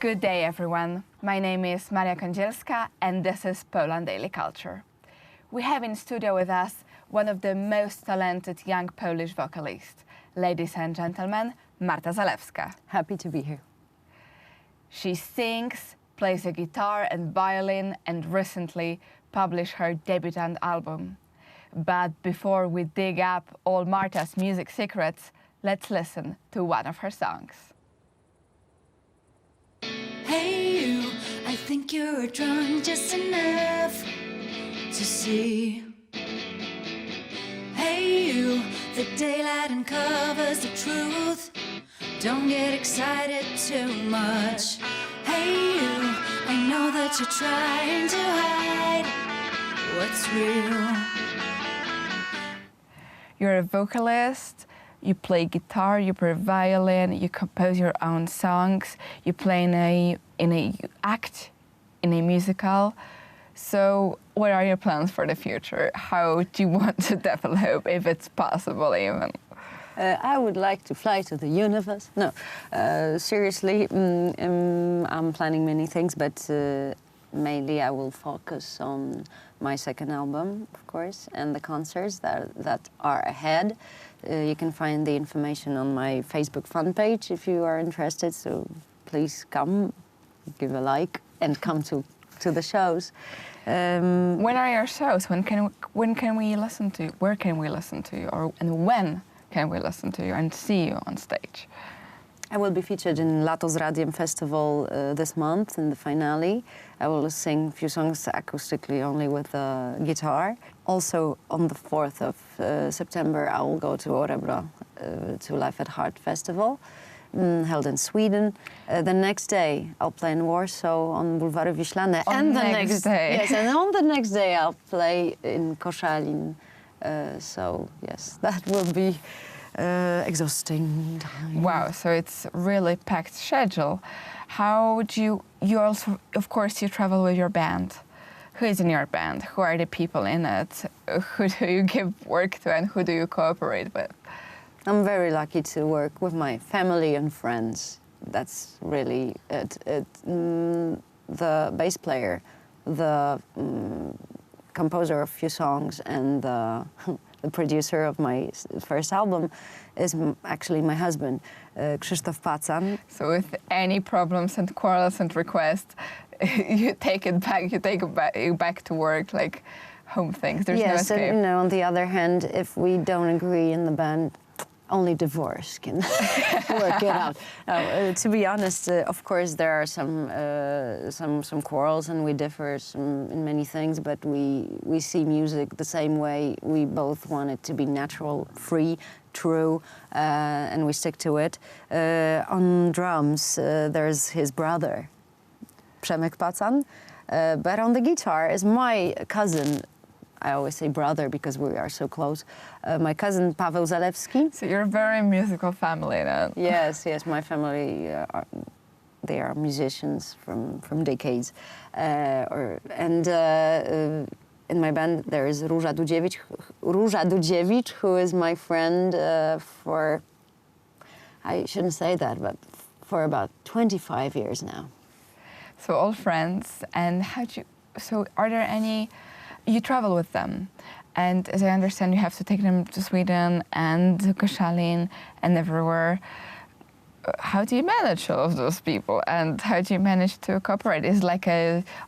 Good day, everyone. My name is Maria Kądzielska, and this is Poland Daily Culture. We have in studio with us one of the most talented young Polish vocalists. Ladies and gentlemen, Marta Zalewska. Happy to be here. She sings, plays the guitar and violin, and recently published her debut album. But before we dig up all Marta's music secrets, let's listen to one of her songs. Hey you, I think you're drunk just enough to see. Hey you, the daylight uncovers the truth. Don't get excited too much. Hey you, I know that you're trying to hide what's real. You're a vocalist, you play guitar, you play violin, you compose your own songs, you play in a act, in a musical. So what are your plans for the future? How do you want to develop, if it's possible even? I would like to fly to the universe. No, seriously, I'm planning many things, but mainly I will focus on my second album, of course, and the concerts that are ahead. You can find the information on my Facebook fan page if you are interested, so please come, give a like, and come to the shows. When are your shows? When can we listen to you? Where can we listen to you? And when can we listen to you and see you on stage? I will be featured in Lato z Radiem Festival this month in the finale. I will sing a few songs acoustically only with the guitar. Also on the 4th of September I will go to Orebro to Life at Heart Festival, held in Sweden. The next day I'll play in Warsaw on Bulwary Wiślane. And the next day. Yes, and on the next day I'll play in Koszalin. So yes, that will be exhausting time. Wow, so it's really packed schedule. How do you also, of course, you travel with your band. Who is in your band? Who are the people in it? Who do you give work to and who do you cooperate with? I'm very lucky to work with my family and friends. That's really it. The bass player, the composer of a few songs, and the producer of my first album is actually my husband, Krzysztof Pacan. So with any problems and quarrels and requests, you take it back to work, like home things. There's no escape. Yes, you know, on the other hand, if we don't agree in the band, only divorce can work it out. To be honest, of course, there are some quarrels and we differ in many things, but we see music the same way. We both want it to be natural, free, true, and we stick to it. On drums, there's his brother, Przemek Pacan, but on the guitar is my cousin. I always say brother because we are so close. My cousin Paweł Zalewski. So you're a very musical family then. Yes, my family, they are musicians from decades. In my band there is Róża Dudziewicz, who is my friend for, I shouldn't say that, but for about 25 years now. So all friends, and so are there any, you travel with them, and as I understand you have to take them to Sweden and to Koszalin and everywhere. How do you manage all of those people, and how do you manage to cooperate? Is it like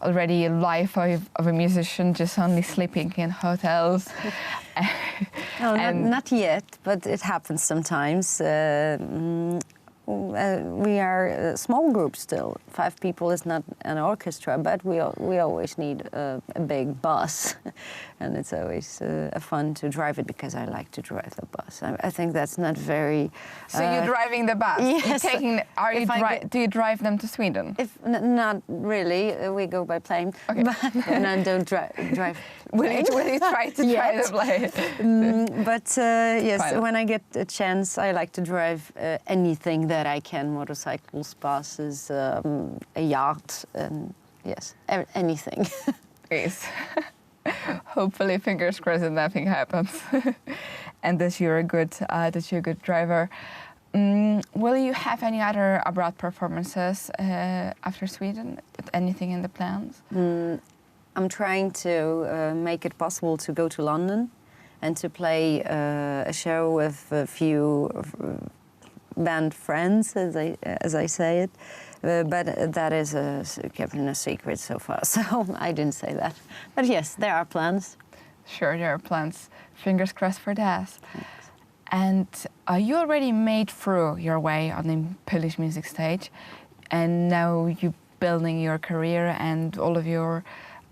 already a life of a musician, just only sleeping in hotels? No, not yet, but it happens sometimes. We are a small group still. 5 people is not an orchestra, but we always need a big bus, and it's always fun to drive it because I like to drive the bus. I think that's not very. So you're driving the bus. Yes. Do you drive them to Sweden? Not really. We go by plane. Okay. But I don't drive. Will you try to drive the plane? Yes, Fine. when I get a chance, I like to drive anything that I can, motorcycles, buses, a yacht, and yes, anything. Yes. Hopefully, fingers crossed that nothing happens. And that you're a good driver. Will you have any other abroad performances after Sweden? Anything in the plans? I'm trying to make it possible to go to London and to play a show with a few band friends, as I say it. But that is kept in a secret so far, so I didn't say that. But yes, there are plans. Sure, there are plans. Fingers crossed for that. Thanks. And you already made through your way on the Polish music stage, and now you're building your career and all of your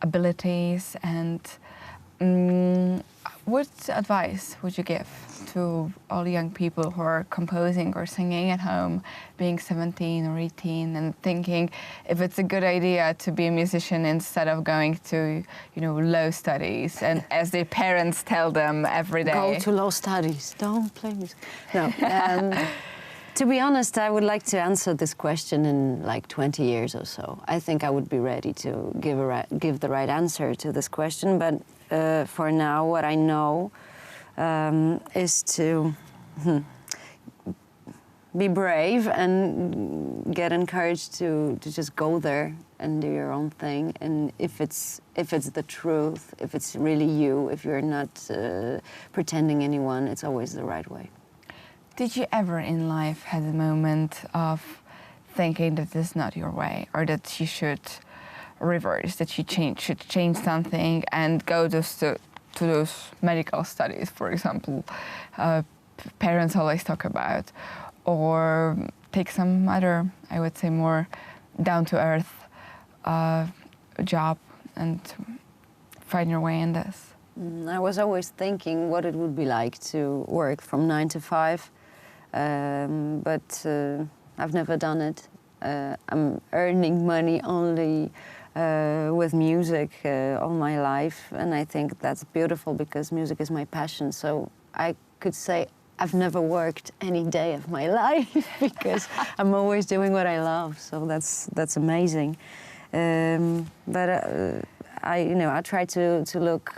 abilities. And what advice would you give to all young people who are composing or singing at home, being 17 or 18, and thinking if it's a good idea to be a musician instead of going to, low studies, and as their parents tell them every day? Go to low studies, don't play music. No. To be honest, I would like to answer this question in like 20 years or so. I think I would be ready to give the right answer to this question, but for now, what I know is to be brave and get encouraged to just go there and do your own thing. And if it's the truth, if it's really you, if you're not pretending anyone, it's always the right way. Did you ever in life have a moment of thinking that this is not your way, or that you should reverse, that you should change something and go to those medical studies, for example, parents always talk about, or take some other, I would say, more down-to-earth job and find your way in this? I was always thinking what it would be like to work from 9 to 5, but I've never done it. I'm earning money only with music all my life, and I think that's beautiful because music is my passion. So I could say I've never worked any day of my life because I'm always doing what I love. So that's amazing. But I try to look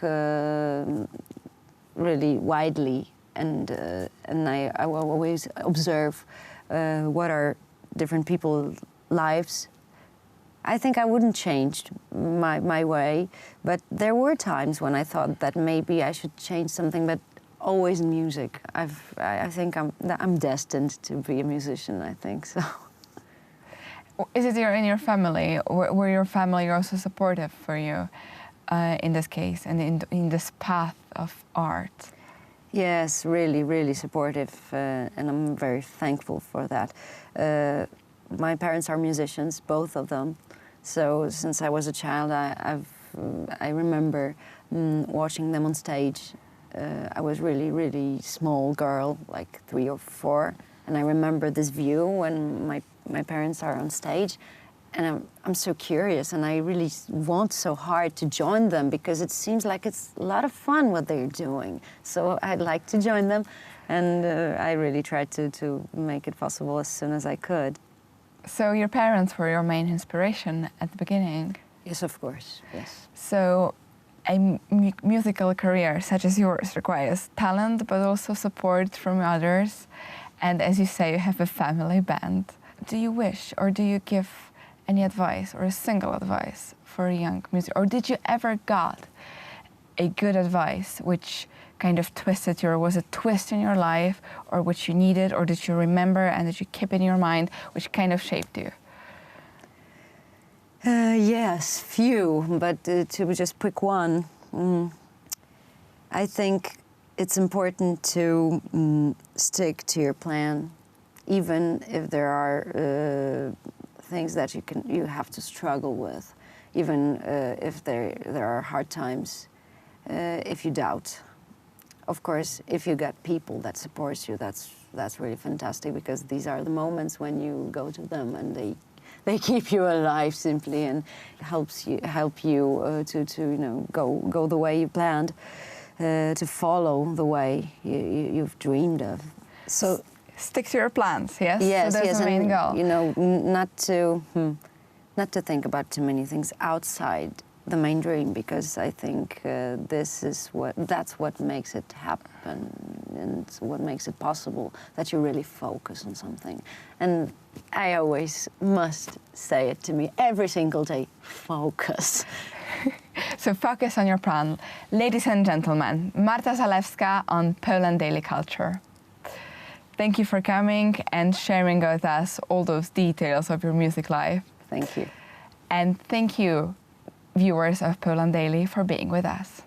really widely, and I will always observe what are different people's lives. I think I wouldn't change my way, but there were times when I thought that maybe I should change something, but always music. I think I'm destined to be a musician, I think so. Is it in your family? Were your family also supportive for you in this case and in this path of art? Yes, really, really supportive, and I'm very thankful for that. My parents are musicians, both of them. So since I was a child, I remember watching them on stage. I was really, really small girl, like 3 or 4, and I remember this view when my parents are on stage, and I'm so curious, and I really want so hard to join them because it seems like it's a lot of fun what they're doing. So I'd like to join them, and I really tried to make it possible as soon as I could. So your parents were your main inspiration at the beginning? Yes, of course, yes. So a musical career such as yours requires talent, but also support from others. And as you say, you have a family band. Do you wish, or do you give any advice or a single advice for a young musician? Or did you ever got a good advice which kind of twisted was a twist in your life, or which you needed, or did you remember and did you keep in your mind, which kind of shaped you? Yes, few, but to just pick one, I think it's important to stick to your plan, even if there are things that you have to struggle with, even if there are hard times, if you doubt. Of course, if you get people that supports you, that's really fantastic, because these are the moments when you go to them and they keep you alive simply, and help you to go the way you planned, to follow the way you've dreamed of. So stick to your plans. Yes. Yes, so that's the main goal. Not to think about too many things outside the main dream, because I think that's what makes it happen. and what makes it possible that you really focus on something. And I always must say it to me every single day, focus. So focus on your plan. Ladies and gentlemen, Marta Zalewska on Poland Daily Culture. Thank you for coming and sharing with us all those details of your music life. Thank you. And thank you, viewers of Poland Daily, for being with us.